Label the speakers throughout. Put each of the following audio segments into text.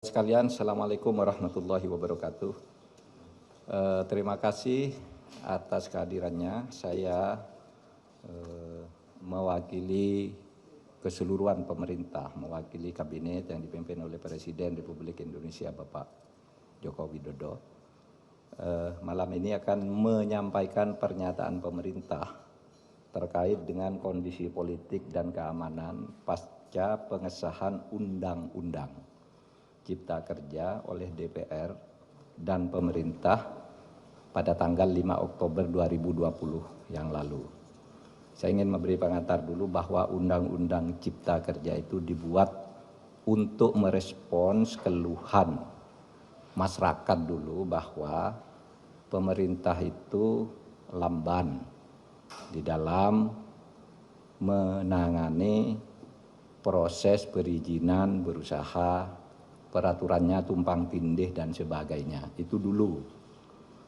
Speaker 1: Sekalian, Assalamualaikum warahmatullahi wabarakatuh. Terima kasih atas kehadirannya. Saya mewakili keseluruhan pemerintah, mewakili kabinet yang dipimpin oleh Presiden Republik Indonesia Bapak Joko Widodo. Malam ini akan menyampaikan pernyataan pemerintah terkait dengan kondisi politik dan keamanan pasca pengesahan Undang-Undang Cipta Kerja oleh DPR dan pemerintah pada tanggal 5 Oktober 2020 yang lalu. Saya ingin memberi pengantar dulu bahwa Undang-Undang Cipta Kerja itu dibuat untuk merespons keluhan masyarakat dulu bahwa pemerintah itu lamban di dalam menangani proses perizinan berusaha, peraturannya tumpang tindih dan sebagainya. Itu dulu.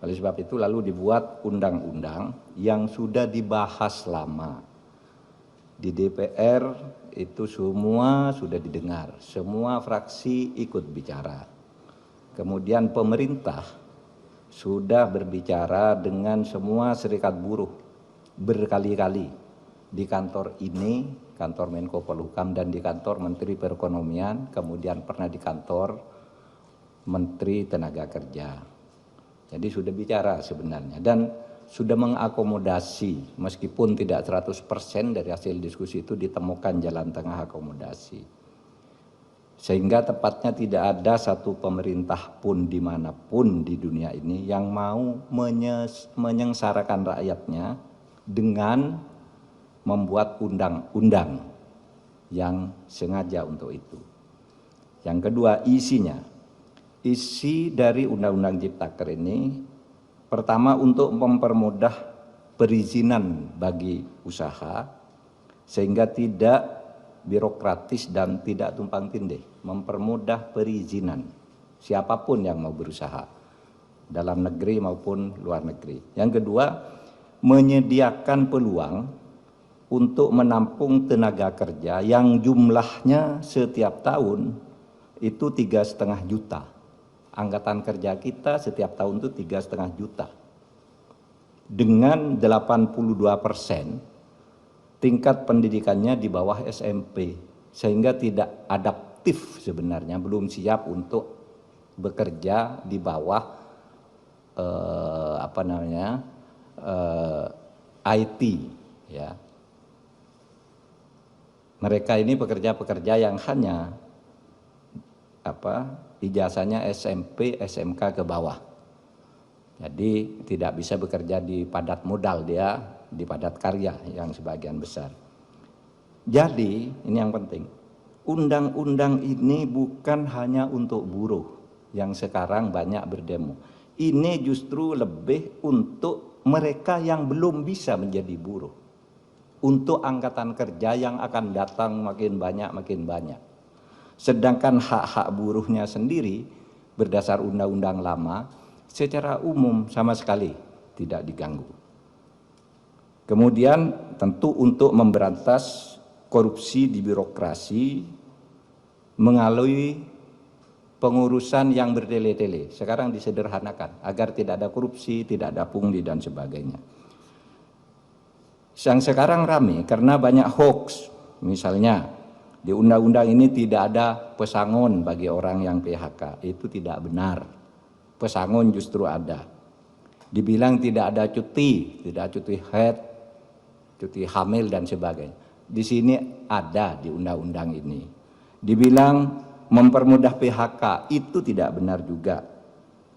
Speaker 1: Oleh sebab itu lalu dibuat undang-undang yang sudah dibahas lama. Di DPR itu semua sudah didengar, semua fraksi ikut bicara. Kemudian pemerintah sudah berbicara dengan semua serikat buruh berkali-kali di kantor ini, kantor Menko Polhukam, dan di kantor Menteri Perekonomian, kemudian pernah di kantor Menteri Tenaga Kerja. Jadi sudah bicara sebenarnya dan sudah mengakomodasi, meskipun tidak 100% dari hasil diskusi itu ditemukan jalan tengah akomodasi. Sehingga tepatnya tidak ada satu pemerintah pun dimanapun di dunia ini yang mau menyengsarakan rakyatnya dengan membuat undang-undang yang sengaja untuk itu. Yang kedua, isinya. Isi dari Undang-Undang Ciptaker ini pertama untuk mempermudah perizinan bagi usaha sehingga tidak birokratis dan tidak tumpang tindih, mempermudah perizinan siapapun yang mau berusaha dalam negeri maupun luar negeri. Yang kedua, menyediakan peluang untuk menampung tenaga kerja yang jumlahnya setiap tahun itu 3,5 juta. Angkatan kerja kita setiap tahun itu 3,5 juta. Dengan 82% tingkat pendidikannya di bawah SMP, sehingga tidak adaptif sebenarnya, belum siap untuk bekerja di bawah IT, ya. Mereka ini pekerja-pekerja yang hanya ijazahnya SMP, SMK ke bawah. Jadi tidak bisa bekerja di padat modal, dia di padat karya yang sebagian besar. Jadi ini yang penting, undang-undang ini bukan hanya untuk buruh yang sekarang banyak berdemo. Ini justru lebih untuk mereka yang belum bisa menjadi buruh. Untuk angkatan kerja yang akan datang makin banyak. Sedangkan hak-hak buruhnya sendiri berdasar undang-undang lama secara umum sama sekali tidak diganggu. Kemudian tentu untuk memberantas korupsi di birokrasi melalui pengurusan yang bertele-tele. Sekarang disederhanakan agar tidak ada korupsi, tidak ada pungli dan sebagainya. Yang sekarang ramai karena banyak hoax. Misalnya di undang-undang ini tidak ada pesangon bagi orang yang PHK. Itu tidak benar. Pesangon justru ada. Dibilang tidak ada cuti, tidak cuti haid, cuti hamil dan sebagainya. Di sini ada di undang-undang ini. Dibilang mempermudah PHK, itu tidak benar juga.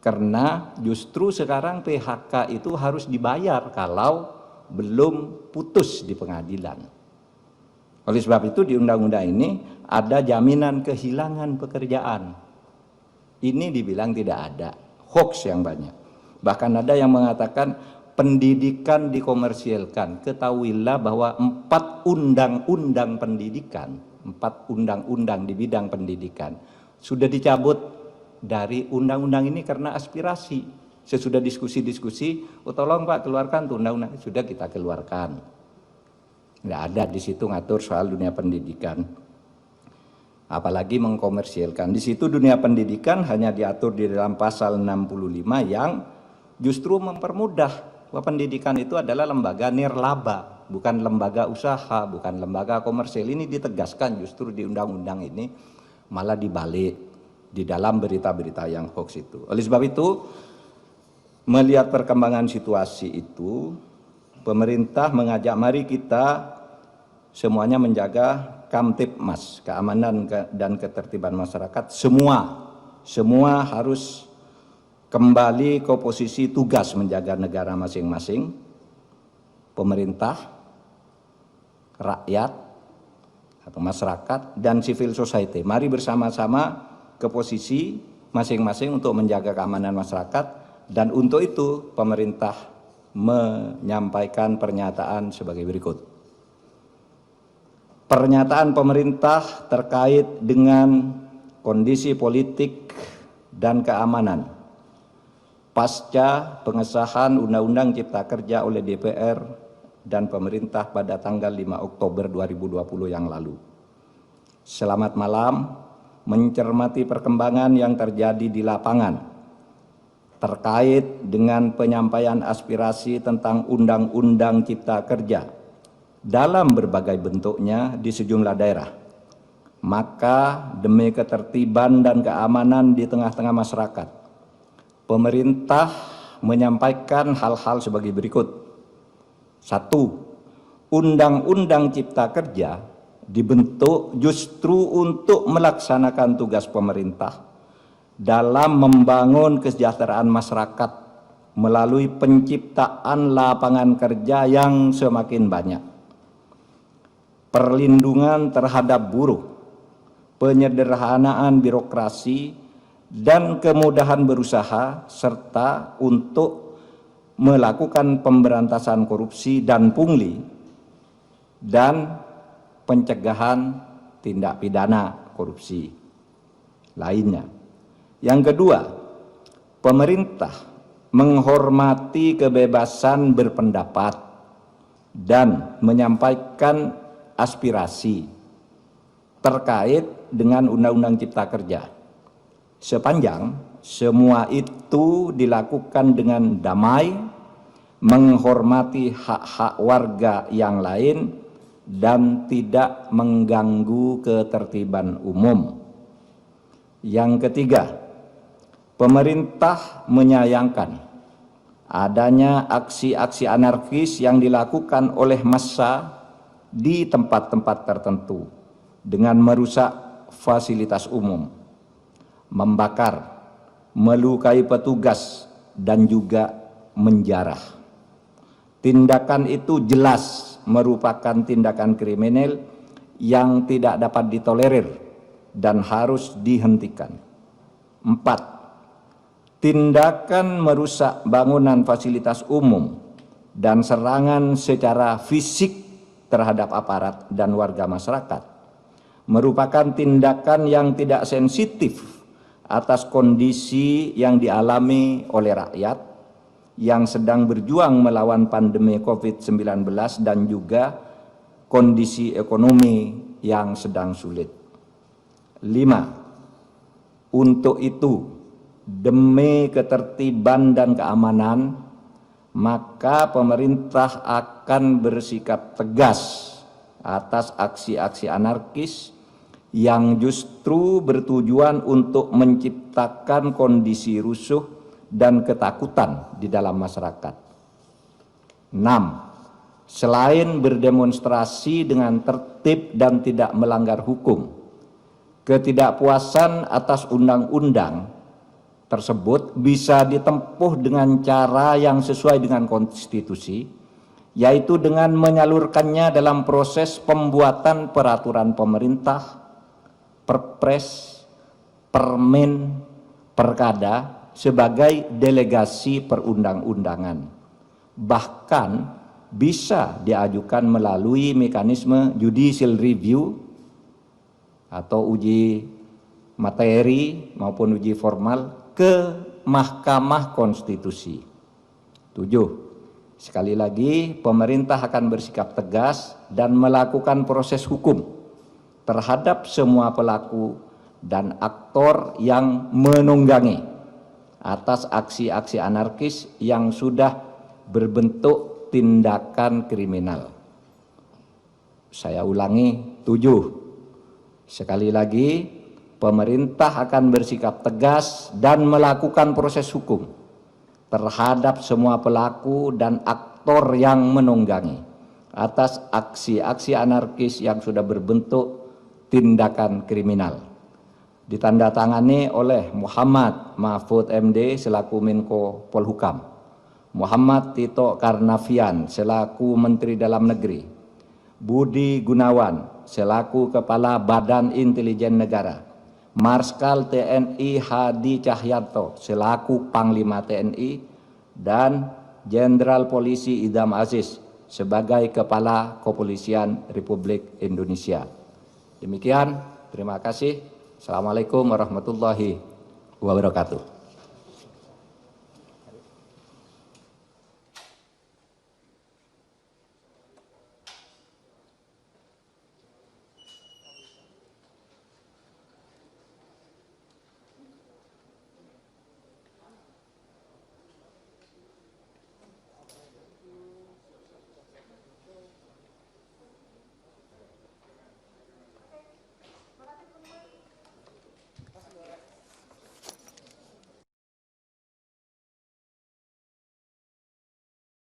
Speaker 1: Karena justru sekarang PHK itu harus dibayar kalau belum putus di pengadilan. Oleh sebab itu di undang-undang ini ada jaminan kehilangan pekerjaan. Ini dibilang tidak ada, hoax yang banyak. Bahkan ada yang mengatakan pendidikan dikomersialkan. Ketahuilah bahwa 4 undang-undang pendidikan, 4 undang-undang di bidang pendidikan sudah dicabut dari undang-undang ini karena aspirasi. Sesudah diskusi-diskusi, tolong Pak keluarkan tuh undang-undang, sudah kita keluarkan. Nggak ada di situ ngatur soal dunia pendidikan. apalagi mengkomersialkan. Di situ dunia pendidikan hanya diatur di dalam pasal 65 yang justru mempermudah bahwa pendidikan itu adalah lembaga nirlaba, bukan lembaga usaha, bukan lembaga komersil. Ini ditegaskan justru di undang-undang ini, malah dibalik di dalam berita-berita yang hoax itu. Oleh sebab itu, melihat perkembangan situasi itu, pemerintah mengajak mari kita semuanya menjaga Kamtibmas, keamanan dan ketertiban masyarakat, semua harus kembali ke posisi tugas menjaga negara masing-masing, pemerintah, rakyat atau masyarakat, dan civil society. Mari bersama-sama ke posisi masing-masing untuk menjaga keamanan masyarakat, dan untuk itu pemerintah menyampaikan pernyataan sebagai berikut. Pernyataan pemerintah terkait dengan kondisi politik dan keamanan pasca pengesahan Undang-Undang Cipta Kerja oleh DPR dan pemerintah pada tanggal 5 Oktober 2020 yang lalu. Selamat malam, mencermati perkembangan yang terjadi di lapangan terkait dengan penyampaian aspirasi tentang Undang-Undang Cipta Kerja dalam berbagai bentuknya di sejumlah daerah. Maka demi ketertiban dan keamanan di tengah-tengah masyarakat, pemerintah menyampaikan hal-hal sebagai berikut. 1. Undang-Undang Cipta Kerja dibentuk justru untuk melaksanakan tugas pemerintah dalam membangun kesejahteraan masyarakat melalui penciptaan lapangan kerja yang semakin banyak, perlindungan terhadap buruh, penyederhanaan birokrasi, dan kemudahan berusaha, serta untuk melakukan pemberantasan korupsi dan pungli, dan pencegahan tindak pidana korupsi lainnya. Yang kedua, pemerintah menghormati kebebasan berpendapat dan menyampaikan aspirasi terkait dengan Undang-Undang Cipta Kerja, sepanjang semua itu dilakukan dengan damai, menghormati hak-hak warga yang lain, dan tidak mengganggu ketertiban umum. Yang ketiga, pemerintah menyayangkan adanya aksi-aksi anarkis yang dilakukan oleh massa di tempat-tempat tertentu dengan merusak fasilitas umum, membakar, melukai petugas, dan juga menjarah. Tindakan itu jelas merupakan tindakan kriminal yang tidak dapat ditolerir dan harus dihentikan. 4. Tindakan merusak bangunan fasilitas umum dan serangan secara fisik terhadap aparat dan warga masyarakat merupakan tindakan yang tidak sensitif atas kondisi yang dialami oleh rakyat yang sedang berjuang melawan pandemi COVID-19 dan juga kondisi ekonomi yang sedang sulit. 5. Untuk itu, demi ketertiban dan keamanan, maka pemerintah akan bersikap tegas atas aksi-aksi anarkis yang justru bertujuan untuk menciptakan kondisi rusuh dan ketakutan di dalam masyarakat. 6. Selain berdemonstrasi dengan tertib dan tidak melanggar hukum, ketidakpuasan atas undang-undang tersebut bisa ditempuh dengan cara yang sesuai dengan konstitusi, yaitu dengan menyalurkannya dalam proses pembuatan peraturan pemerintah, perpres, permen, perkada sebagai delegasi perundang-undangan. Bahkan bisa diajukan melalui mekanisme judicial review atau uji materi maupun uji formal ke Mahkamah Konstitusi. 7. Sekali lagi, pemerintah akan bersikap tegas dan melakukan proses hukum terhadap semua pelaku dan aktor yang menunggangi atas aksi-aksi anarkis yang sudah berbentuk tindakan kriminal. Saya ulangi, 7. Sekali lagi, pemerintah akan bersikap tegas dan melakukan proses hukum terhadap semua pelaku dan aktor yang menunggangi atas aksi-aksi anarkis yang sudah berbentuk tindakan kriminal. Ditandatangani oleh Muhammad Mahfud MD selaku Menko Polhukam, Muhammad Tito Karnavian selaku Menteri Dalam Negeri, Budi Gunawan selaku Kepala Badan Intelijen Negara, Marskal TNI Hadi Cahyanto selaku Panglima TNI, dan Jenderal Polisi Idham Aziz sebagai Kepala Kepolisian Republik Indonesia. Demikian, terima kasih. Assalamualaikum warahmatullahi wabarakatuh.